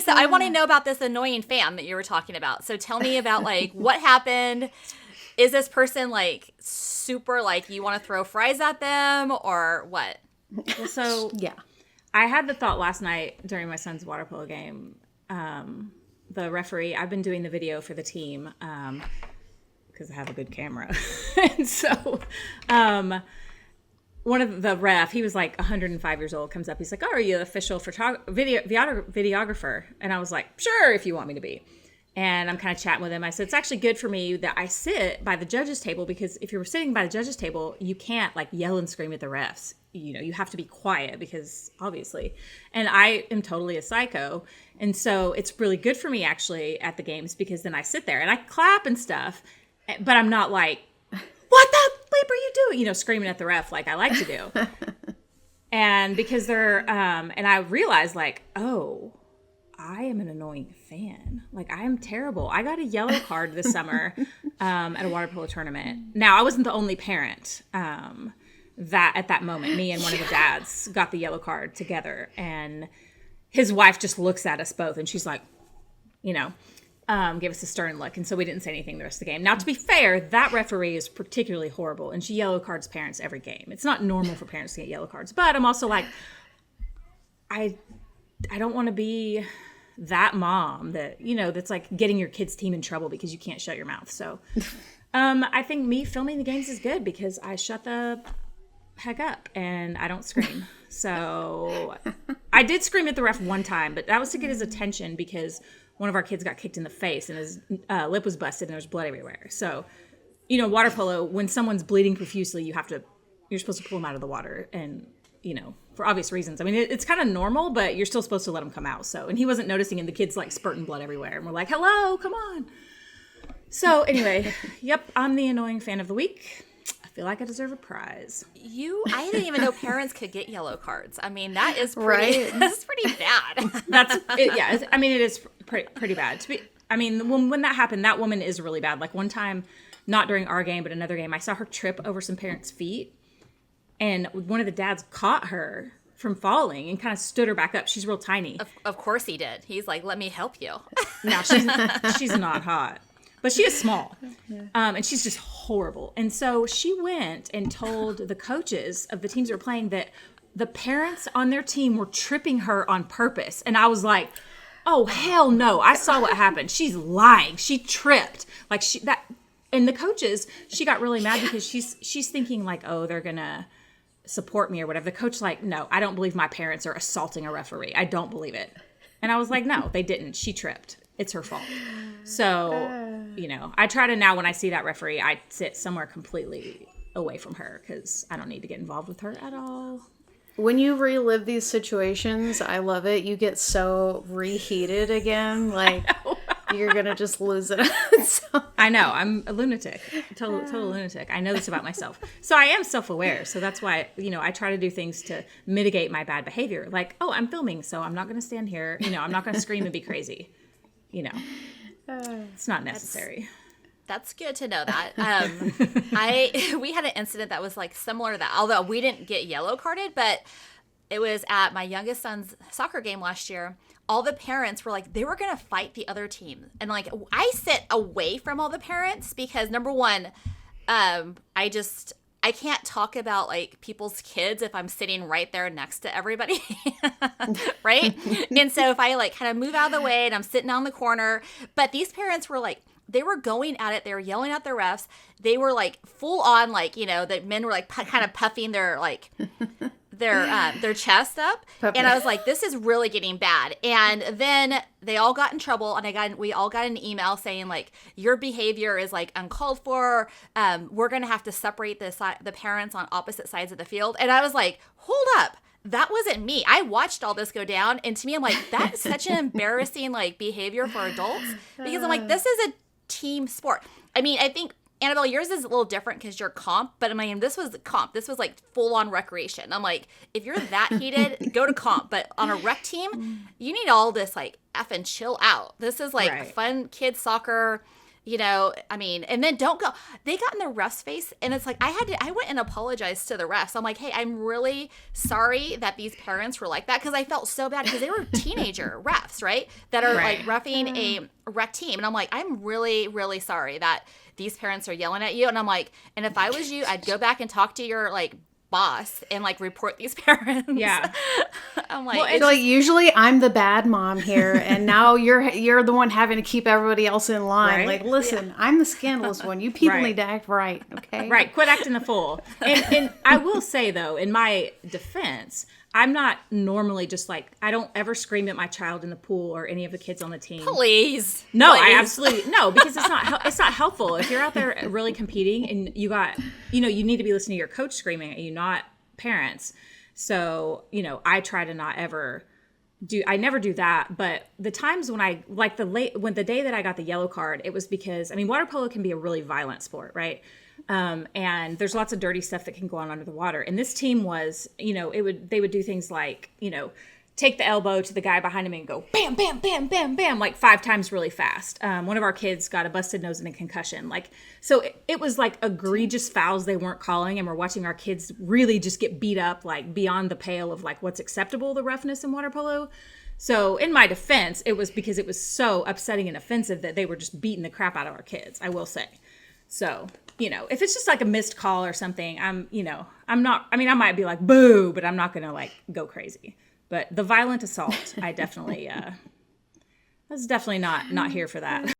so I want to know about this annoying fan that you were talking about. So tell me about, like, what happened. Is this person, like, super, like, you want to throw fries at them or what? Well, so Yeah. I had the thought last night during my son's water polo game. The referee, I've been doing the video for the team because I have a good camera. And so one of the ref, he was like 105 years old, comes up. He's like, oh, are you the official videographer? And I was like, sure, if you want me to be. And I'm kind of chatting with him. I said, it's actually good for me that I sit by the judges table, because if you're sitting by the judges table, you can't like yell and scream at the refs. You know, you have to be quiet because obviously, and I am totally a psycho. And so it's really good for me actually at the games, because then I sit there and I clap and stuff, but I'm not like, what the bleep are you doing? You know, screaming at the ref like I like to do. And because and I realized like, oh, I am an annoying fan. Like, I am terrible. I got a yellow card this summer at a water polo tournament. Now, I wasn't the only parent that at that moment, me and one of the dads got the yellow card together. And his wife just looks at us both and she's like, you know, gave us a stern look. And so we didn't say anything the rest of the game. Now, to be fair, that referee is particularly horrible. And she yellow cards parents every game. It's not normal for parents to get yellow cards. But I'm also like, I don't want to be that mom that, you know, that's like getting your kid's team in trouble because you can't shut your mouth. So I think me filming the games is good because I shut the heck up and I don't scream. So I did scream at the ref one time, but that was to get his attention because one of our kids got kicked in the face and his lip was busted and there was blood everywhere. So, you know, water polo, when someone's bleeding profusely, you're supposed to pull them out of the water and, you know, for obvious reasons. I mean, it's kind of normal, but you're still supposed to let him come out. So, and he wasn't noticing, and the kid's like spurting blood everywhere. And we're like, hello, come on. So anyway, yep, I'm the annoying fan of the week. I feel like I deserve a prize. I didn't even know parents could get yellow cards. I mean, that is pretty, Right? that's pretty bad. Yeah, I mean, it is pretty bad. When that happened, that woman is really bad. Like one time, not during our game, but another game, I saw her trip over some parents' feet. And one of the dads caught her from falling and kind of stood her back up. She's real tiny. Of course he did. He's like, let me help you. Now, she's not hot. But she is small. And she's just horrible. And so she went and told the coaches of the teams that were playing that the parents on their team were tripping her on purpose. And I was like, oh, hell no. I saw what happened. She's lying. She tripped. Like and the coaches, she got really mad because she's thinking like, oh, they're going to support me or whatever. The coach like, no, I don't believe my parents are assaulting a referee. I don't believe it. And I was like, no, they didn't. She tripped. It's her fault. So, you know, I try to now when I see that referee, I sit somewhere completely away from her because I don't need to get involved with her at all. When you relive these situations, I love it. You get so reheated again. Like, you're going to just lose it. So. I know. I'm a lunatic. Total lunatic. I know this about myself. So I am self-aware. So that's why, you know, I try to do things to mitigate my bad behavior. Like, oh, I'm filming, so I'm not going to stand here. You know, I'm not going to scream and be crazy. You know, it's not necessary. That's good to know that. We had an incident that was like similar to that, although we didn't get yellow carded, but it was at my youngest son's soccer game last year. All the parents were like, they were going to fight the other team. And like, I sit away from all the parents because number one, I can't talk about like people's kids if I'm sitting right there next to everybody. Right. And so if I like kind of move out of the way and I'm sitting on the corner, but these parents were like, they were going at it. They were yelling at the refs. They were like full on, like, you know, the men were like kind of puffing their like their chest up. And I was like, this is really getting bad. And then they all got in trouble, and we all got an email saying like, your behavior is like uncalled for. We're gonna have to separate the parents on opposite sides of the field. And I was like, hold up. That wasn't me. I watched all this go down, and to me, I'm like, that's such an embarrassing like behavior for adults, because I'm like, this is a team sport. I mean, I think Annabelle, yours is a little different because you're comp, but I mean, this was comp. This was like full on recreation. I'm like, if you're that heated, go to comp. But on a rec team, you need all this like effing chill out. This is like fun kid soccer. You know, I mean, and then don't go. They got in the ref's face, and it's like I went and apologized to the refs. I'm like, hey, I'm really sorry that these parents were like that, because I felt so bad, because they were teenager refs, right? That are like reffing a rec team, and I'm like, I'm really, really sorry that these parents are yelling at you. And I'm like, and if I was you, I'd go back and talk to your like boss and like report these parents. Yeah. I'm like, Well, it's like usually I'm the bad mom here, and now you're the one having to keep everybody else in line. Right? Like, listen, I'm the scandalous one. You people need to act right, okay? Right. Quit acting a fool. And I will say, though, in my defense, I'm not normally just like, I don't ever scream at my child in the pool or any of the kids on the team. please. No, please. I absolutely no, because it's not helpful. If you're out there really competing and you got, you need to be listening to your coach screaming at you, not parents. So, I try to not ever I never do that. But the times when I like the day that I got the yellow card, it was because, water polo can be a really violent sport, right? And there's lots of dirty stuff that can go on under the water. And this team was, they would do things like, take the elbow to the guy behind him and go bam, bam, bam, bam, bam, like 5 times really fast. One of our kids got a busted nose and a concussion. So it was like egregious fouls they weren't calling. And we're watching our kids really just get beat up, like beyond the pale of like what's acceptable, the roughness in water polo. So in my defense, it was because it was so upsetting and offensive that they were just beating the crap out of our kids, I will say. So, if it's just like a missed call or something, I'm not, I might be like, boo, but I'm not going to like go crazy. But the violent assault, I definitely, I was definitely not here for that.